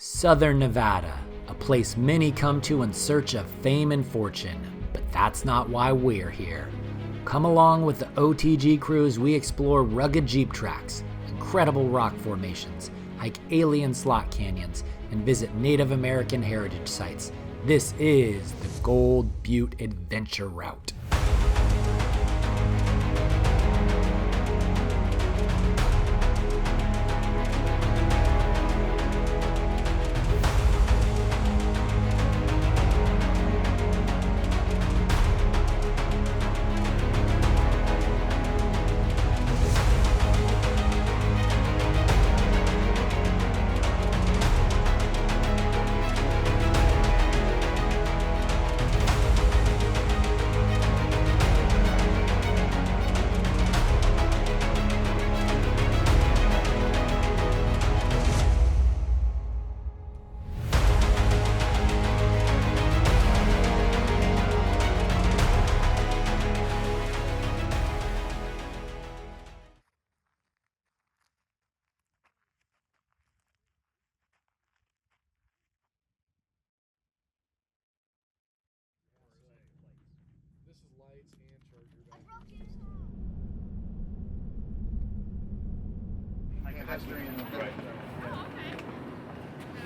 Southern Nevada, a place many come to in search of fame and fortune, but that's not why we're here. Come along with the OTG crew as we explore rugged jeep tracks, incredible rock formations, hike alien slot canyons, and visit Native American heritage sites. This is the Gold Butte Adventure Route.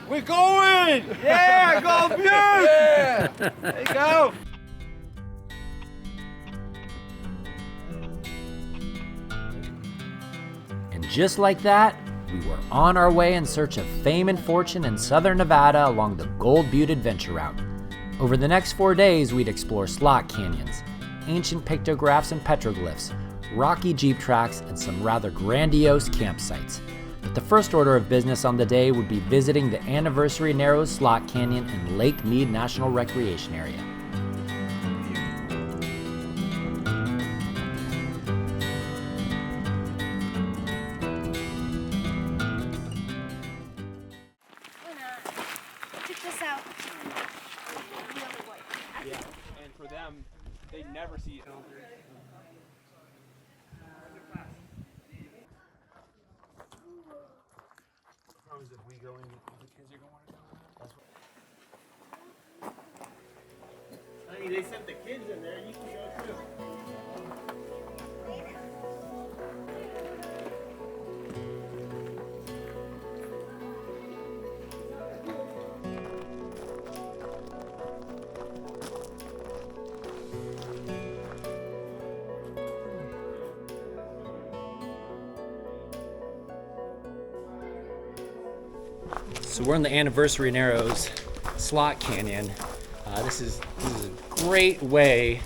We're going! Yeah, Gold Butte! Yeah! There you go! And just like that, we were on our way in search of fame and fortune in Southern Nevada along the Gold Butte Adventure Route. Over the next 4 days, we'd explore slot canyons, ancient pictographs and petroglyphs, rocky jeep tracks, and some rather grandiose campsites. But the first order of business on the day would be visiting the Anniversary Narrows Slot Canyon in Lake Mead National Recreation Area. Check this out. Yeah, and for them, they never see it. If we go in, all the kids are going to go. I mean, they sent the kids in there. You can go too. So we're in the Anniversary Narrows Slot Canyon. This is a great way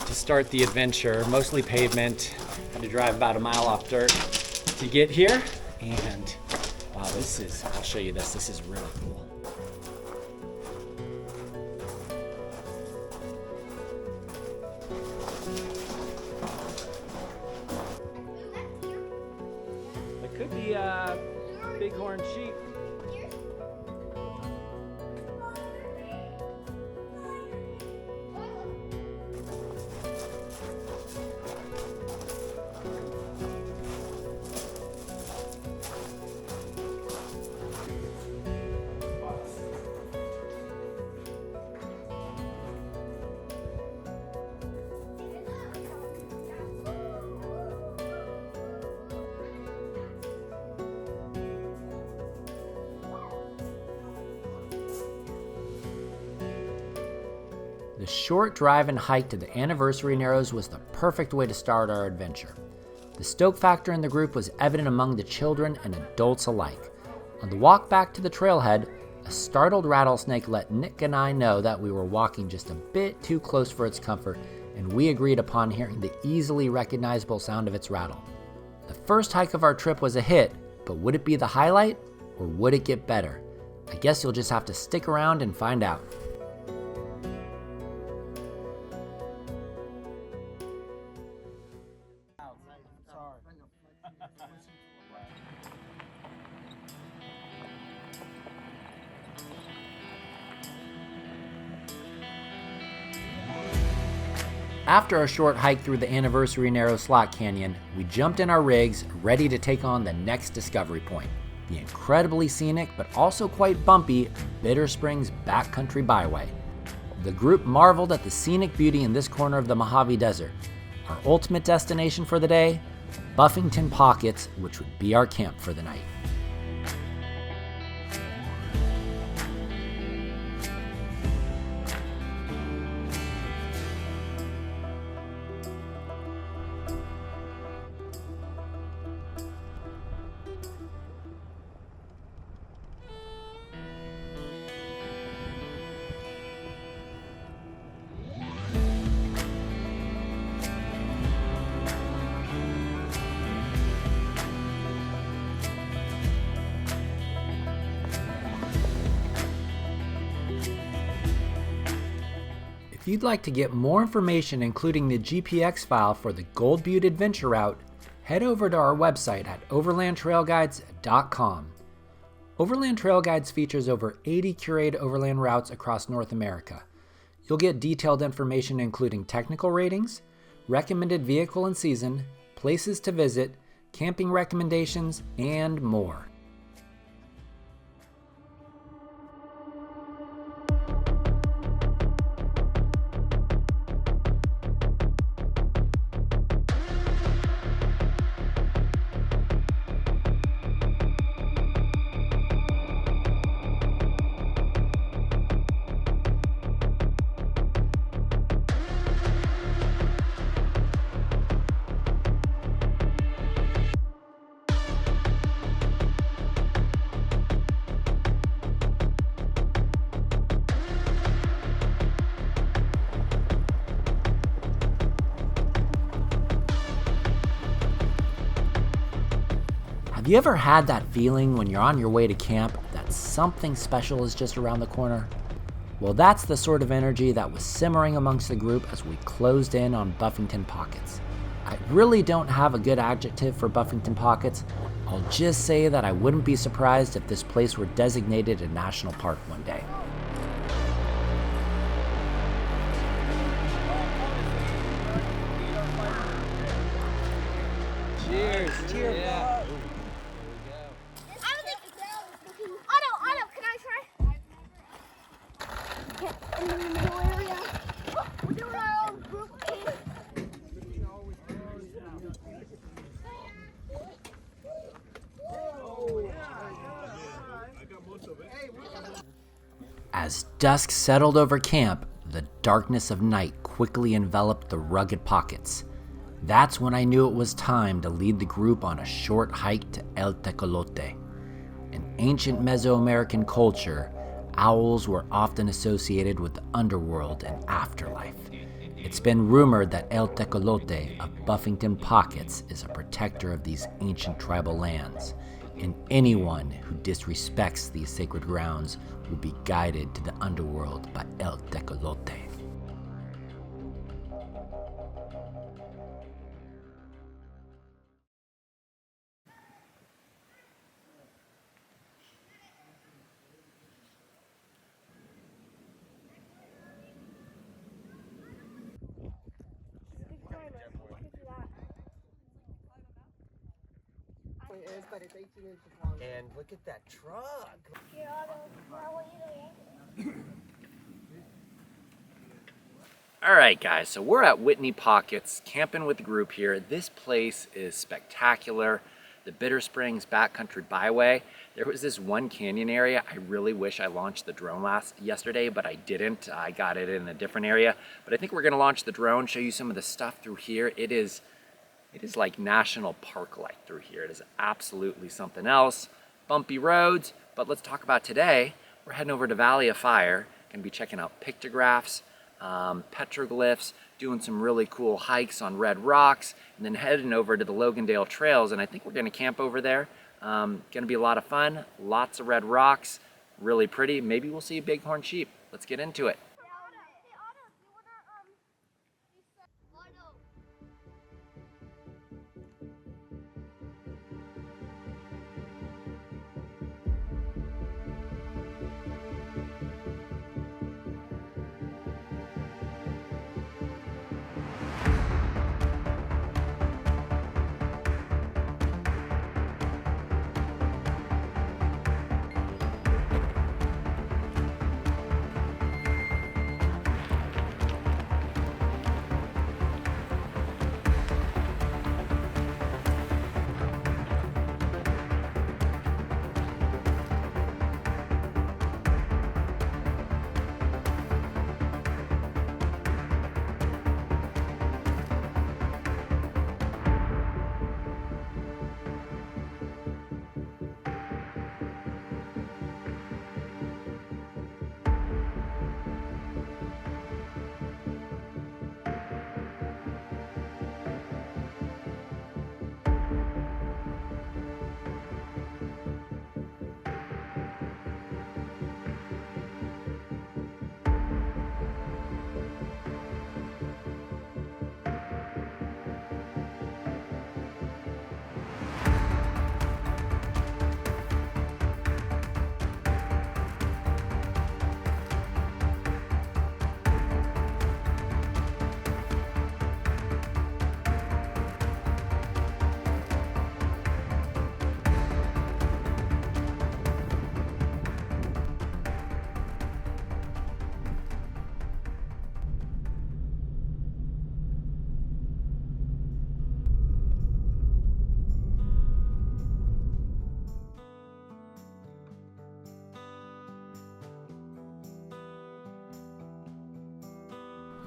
to start the adventure. Mostly pavement. Had to drive about a mile off dirt to get here. And wow, I'll show you this. This is really cool. It could be bighorn sheep. The short drive and hike to the Anniversary Narrows was the perfect way to start our adventure. The stoke factor in the group was evident among the children and adults alike. On the walk back to the trailhead, a startled rattlesnake let Nick and I know that we were walking just a bit too close for its comfort, and we agreed upon hearing the easily recognizable sound of its rattle. The first hike of our trip was a hit, but would it be the highlight, or would it get better? I guess you'll just have to stick around and find out. After a short hike through the Anniversary Narrows Slot Canyon, we jumped in our rigs, ready to take on the next discovery point. the incredibly scenic but also quite bumpy Bitter Springs Backcountry Byway. The group marveled at the scenic beauty in this corner of the Mojave Desert. Our ultimate destination for the day? Buffington Pockets, which would be our camp for the night. If you'd like to get more information, including the GPX file for the Gold Butte Adventure Route, head over to our website at overlandtrailguides.com. Overland Trail Guides features over 80 curated overland routes across North America. You'll get detailed information including technical ratings, recommended vehicle and season, places to visit, camping recommendations, and more. Have you ever had that feeling when you're on your way to camp that something special is just around the corner? Well, that's the sort of energy that was simmering amongst the group as we closed in on Buffington Pockets. I really don't have a good adjective for Buffington Pockets. I'll just say that I wouldn't be surprised if this place were designated a national park one day. Cheers. Cheers. Yeah. Otto, can I try? In the middle area. We're doing our own group game. As dusk settled over camp, the darkness of night quickly enveloped the rugged pockets. That's when I knew it was time to lead the group on a short hike to El Tecolote. In ancient Mesoamerican culture, owls were often associated with the underworld and afterlife. It's been rumored that El Tecolote of Buffington Pockets is a protector of these ancient tribal lands, and anyone who disrespects these sacred grounds will be guided to the underworld by El Tecolote. But it's 18 inches long. And look at that truck. Here, Otto, I want you to yank it. All right, guys, so we're at Whitney Pockets, camping with the group here. This place is spectacular. The Bitter Springs Backcountry Byway. There was this one canyon area. I really wish I launched the drone yesterday, but I didn't. I got it in a different area. But I think we're gonna launch the drone, show you some of the stuff through here. It is like national park-like through here. It is absolutely something else. Bumpy roads, but let's talk about today. We're heading over to Valley of Fire. Gonna be checking out pictographs, petroglyphs, doing some really cool hikes on red rocks, and then heading over to the Logandale Trails, and I think we're gonna camp over there. Gonna be a lot of fun, lots of red rocks, really pretty. Maybe we'll see a bighorn sheep. Let's get into it.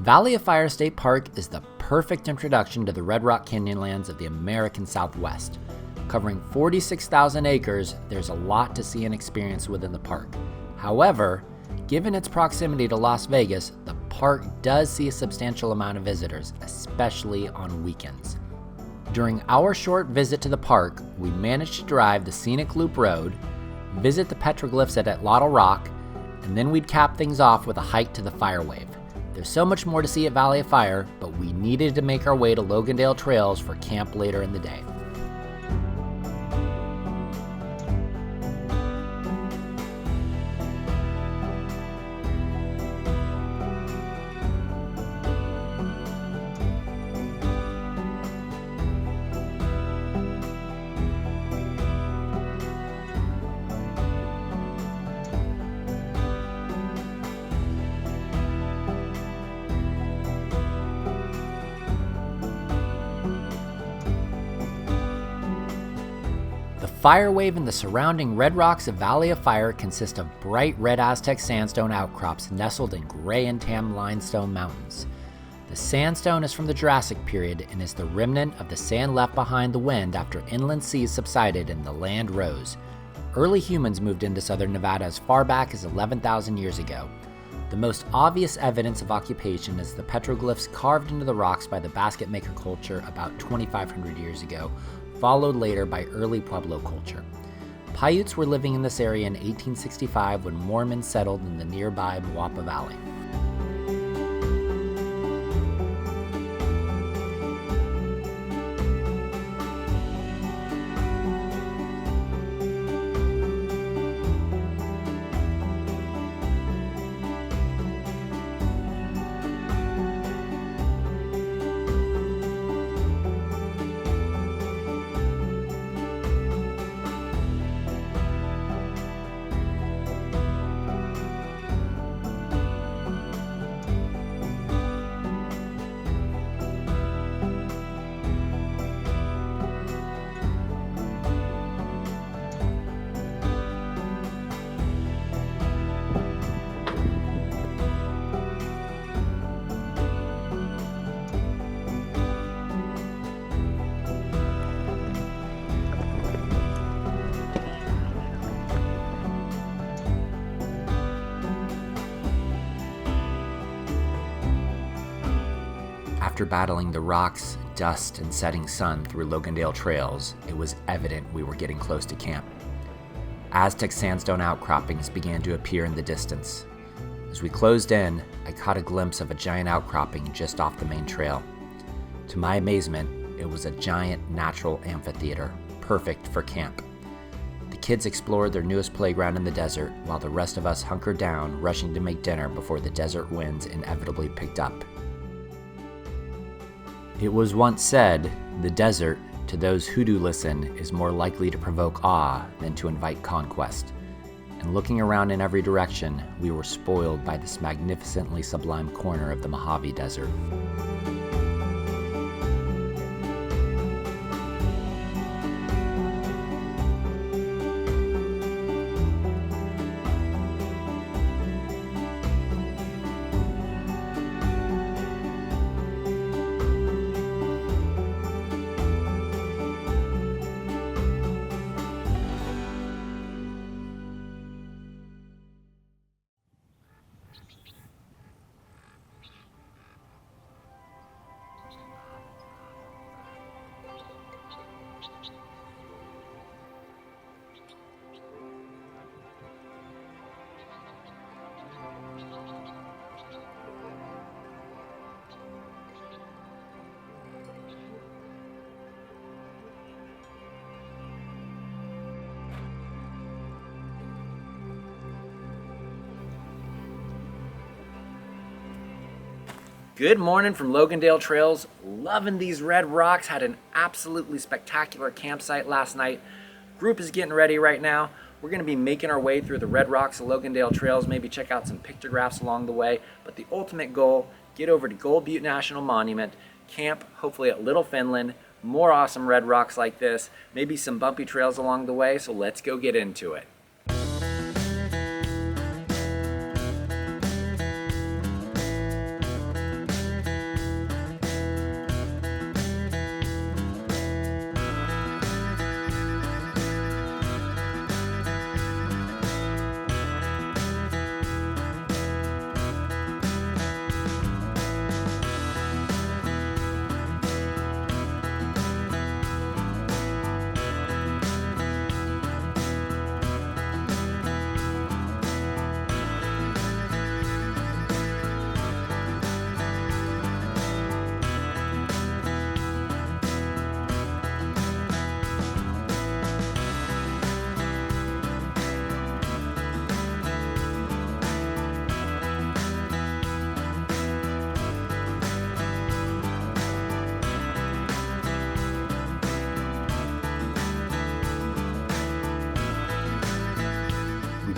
Valley of Fire State Park is the perfect introduction to the Red Rock Canyonlands of the American Southwest. Covering 46,000 acres, there's a lot to see and experience within the park. However, given its proximity to Las Vegas, the park does see a substantial amount of visitors, especially on weekends. During our short visit to the park, we managed to drive the scenic loop road, visit the petroglyphs at Atlatl Rock, and then we'd cap things off with a hike to the Firewave. There's so much more to see at Valley of Fire, but we needed to make our way to Logandale Trails for camp later in the day. The Firewave and the surrounding red rocks of Valley of Fire consist of bright red Aztec sandstone outcrops nestled in gray and tan limestone mountains. The sandstone is from the Jurassic period and is the remnant of the sand left behind the wind after inland seas subsided and the land rose. Early humans moved into southern Nevada as far back as 11,000 years ago. The most obvious evidence of occupation is the petroglyphs carved into the rocks by the basket maker culture about 2,500 years ago, followed later by early Pueblo culture. Paiutes were living in this area in 1865 when Mormons settled in the nearby Mojave Valley. After battling the rocks, dust, and setting sun through Logandale Trails, it was evident we were getting close to camp. Aztec sandstone outcroppings began to appear in the distance. As we closed in, I caught a glimpse of a giant outcropping just off the main trail. To my amazement, it was a giant natural amphitheater, perfect for camp. The kids explored their newest playground in the desert, while the rest of us hunkered down, rushing to make dinner before the desert winds inevitably picked up. It was once said, the desert, to those who do listen, is more likely to provoke awe than to invite conquest. And looking around in every direction, we were spoiled by this magnificently sublime corner of the Mojave Desert. Good morning from Logandale Trails. Loving these red rocks. Had an absolutely spectacular campsite last night. Group is getting ready right now. We're going to be making our way through the red rocks of Logandale Trails, maybe check out some pictographs along the way. But the ultimate goal, get over to Gold Butte National Monument, camp hopefully at Little Finland, more awesome red rocks like this, maybe some bumpy trails along the way, so let's go get into it.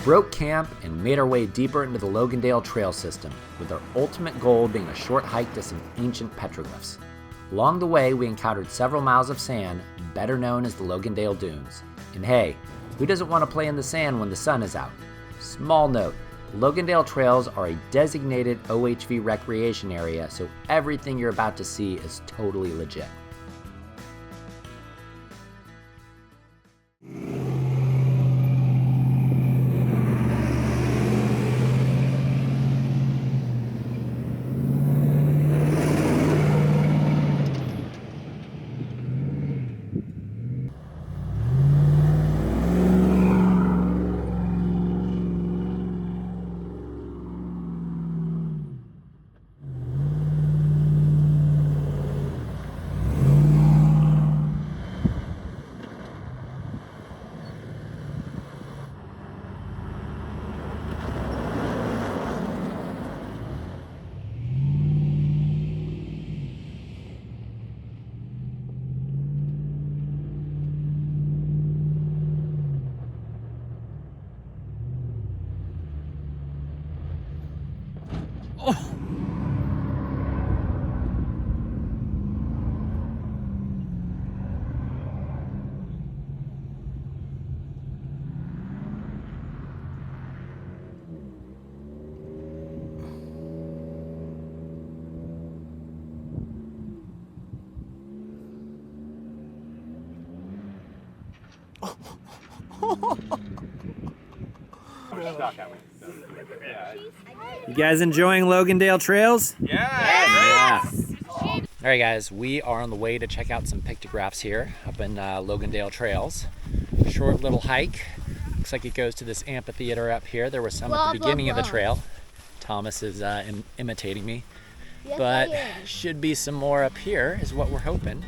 broke camp and made our way deeper into the Logandale Trail system, with our ultimate goal being a short hike to some ancient petroglyphs. Along the way, we encountered several miles of sand, better known as the Logandale Dunes. And hey, who doesn't want to play in the sand when the sun is out? Small note, Logandale Trails are a designated OHV recreation area, so everything you're about to see is totally legit. You guys enjoying Logandale Trails? Yeah. All right, guys, we are on the way to check out some pictographs here up in Logandale Trails. Short little hike. Looks like it goes to this amphitheater up here. There was some at the beginning of the trail. Thomas is imitating me. Yes, But I am. should be some more up here is what we're hoping.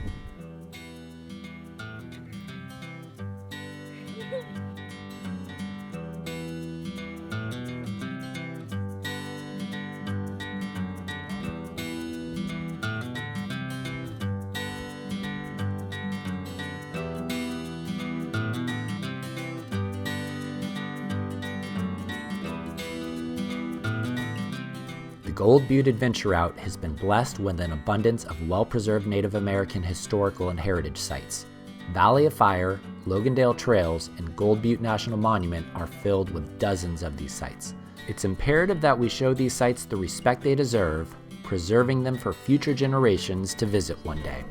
The Gold Butte Adventure Route has been blessed with an abundance of well-preserved Native American historical and heritage sites. Valley of Fire, Logandale Trails, and Gold Butte National Monument are filled with dozens of these sites. It's imperative that we show these sites the respect they deserve, preserving them for future generations to visit one day.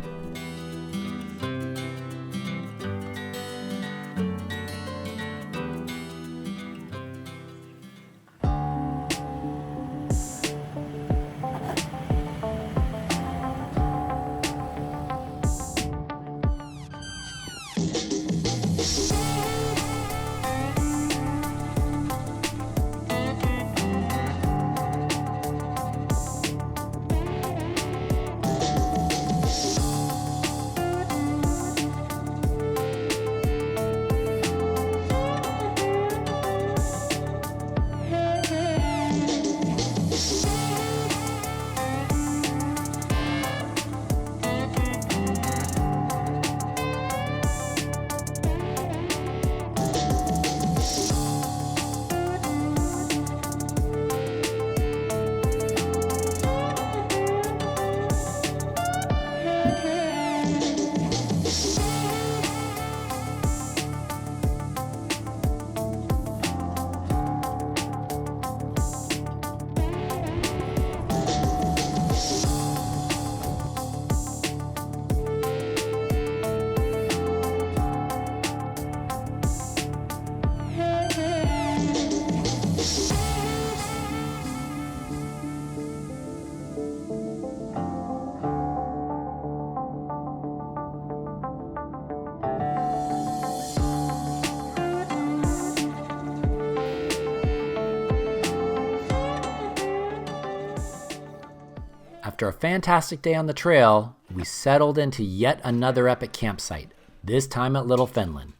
After a fantastic day on the trail, we settled into yet another epic campsite, this time at Little Finland.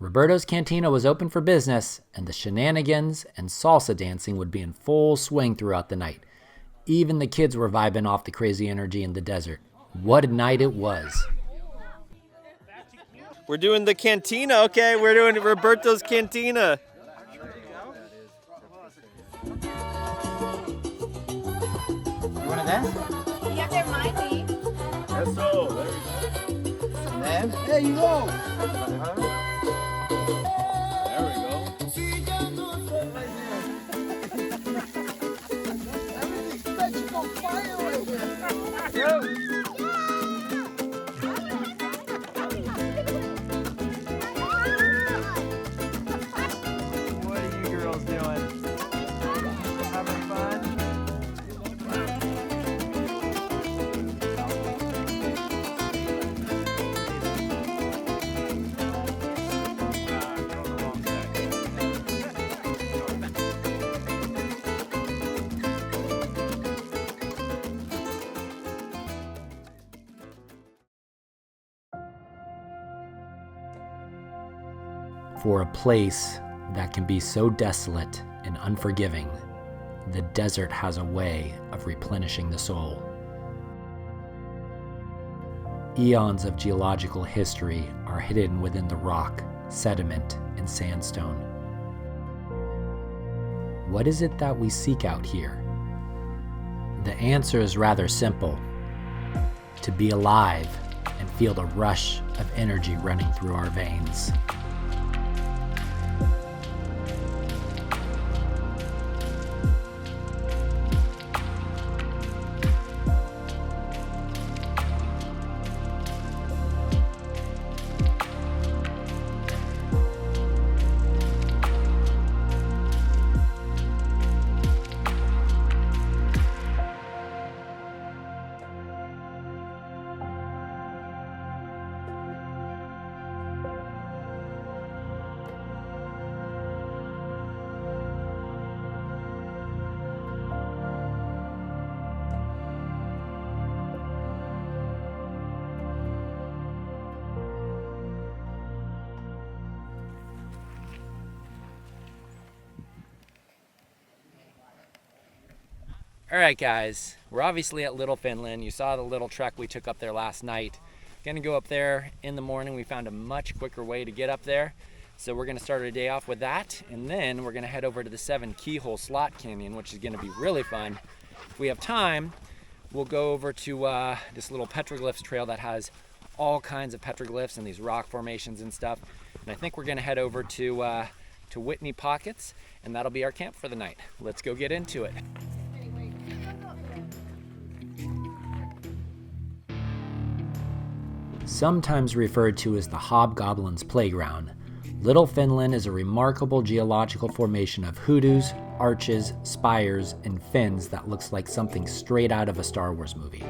Roberto's Cantina was open for business, and the shenanigans and salsa dancing would be in full swing throughout the night. Even the kids were vibing off the crazy energy in the desert. What a night it was. We're doing the cantina, okay? We're doing Roberto's Cantina. One of them? Yeah, there might be. That's so. There we go. And then? There you go. Uh-huh. There we go. What are you girls doing? Having fun? For a place that can be so desolate and unforgiving, the desert has a way of replenishing the soul. Eons of geological history are hidden within the rock, sediment, and sandstone. What is it that we seek out here? The answer is rather simple: to be alive and feel the rush of energy running through our veins. All right, guys, we're obviously at Little Finland. You saw the little trek we took up there last night. Gonna go up there in the morning. We found a much quicker way to get up there. So we're gonna start our day off with that, and then we're gonna head over to the 7 Keyhole Slot Canyon, which is gonna be really fun. If we have time, we'll go over to this little petroglyphs trail that has all kinds of petroglyphs and these rock formations and stuff. And I think we're gonna head over to Whitney Pockets, and that'll be our camp for the night. Let's go get into it. Sometimes referred to as the Hobgoblin's Playground, Little Finland is a remarkable geological formation of hoodoos, arches, spires, and fins that looks like something straight out of a Star Wars movie.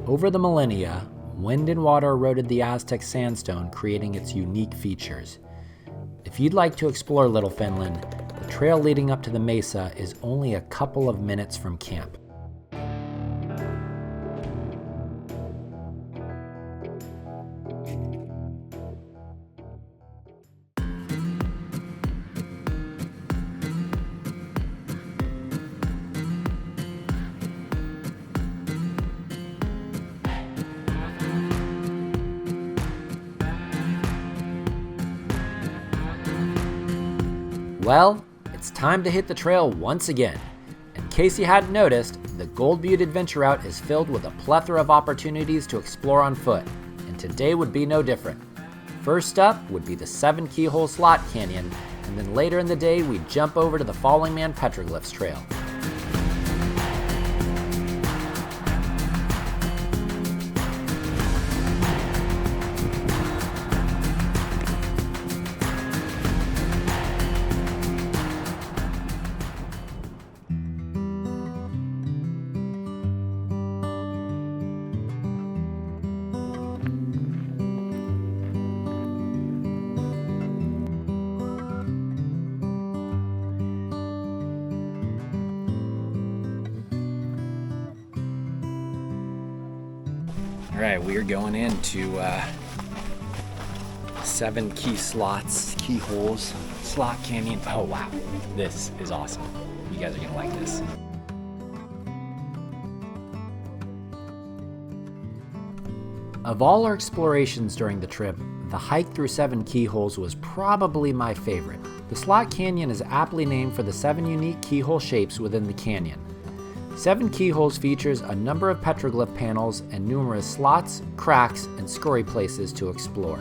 Over the millennia, wind and water eroded the Aztec sandstone, creating its unique features. If you'd like to explore Little Finland, the trail leading up to the mesa is only a couple of minutes from camp. Well, it's time to hit the trail once again. In case you hadn't noticed, the Gold Butte Adventure Route is filled with a plethora of opportunities to explore on foot, and today would be no different. First up would be the 7 Keyhole Slot Canyon, and then later in the day we'd jump over to the Falling Man Petroglyphs Trail. All right, we are going into 7 keyholes, slot canyon. Oh wow, this is awesome. You guys are gonna like this. Of all our explorations during the trip, the hike through 7 Keyholes was probably my favorite. The The Slot Canyon is aptly named for the 7 unique keyhole shapes within the canyon. 7 keyholes features a number of petroglyph panels and numerous slots, cracks, and scurry places to explore.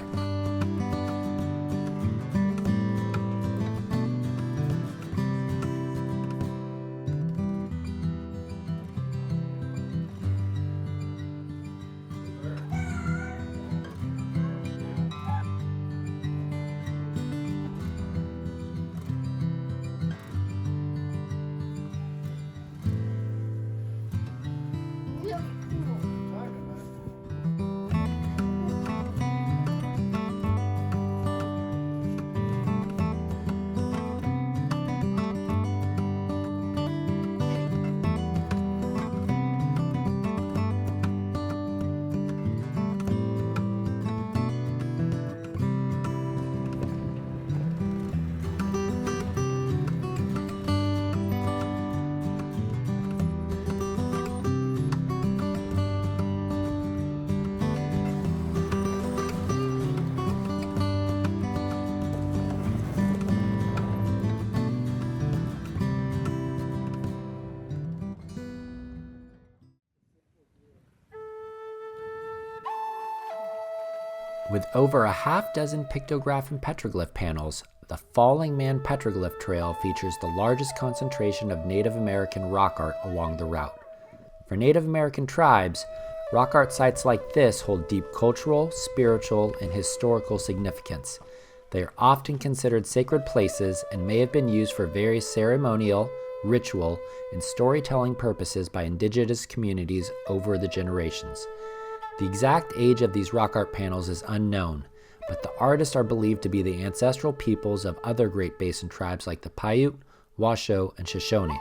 With over a half-dozen pictograph and petroglyph panels, the Falling Man Petroglyph Trail features the largest concentration of Native American rock art along the route. For Native American tribes, rock art sites like this hold deep cultural, spiritual, and historical significance. They are often considered sacred places and may have been used for various ceremonial, ritual, and storytelling purposes by indigenous communities over the generations. The exact age of these rock art panels is unknown, but the artists are believed to be the ancestral peoples of other Great Basin tribes like the Paiute, Washoe, and Shoshone.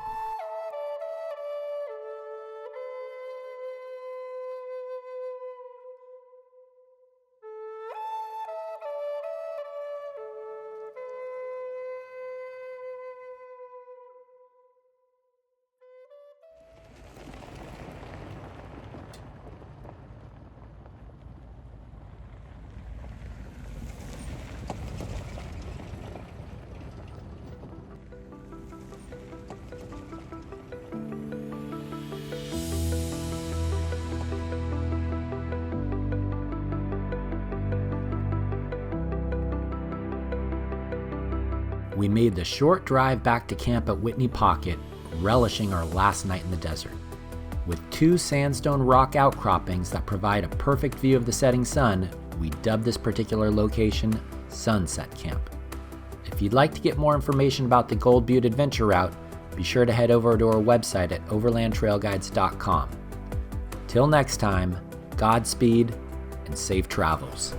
We made the short drive back to camp at Whitney Pocket, relishing our last night in the desert. With 2 sandstone rock outcroppings that provide a perfect view of the setting sun, we dubbed this particular location Sunset Camp. If you'd like to get more information about the Gold Butte Adventure Route, be sure to head over to our website at overlandtrailguides.com. Till next time, Godspeed and safe travels.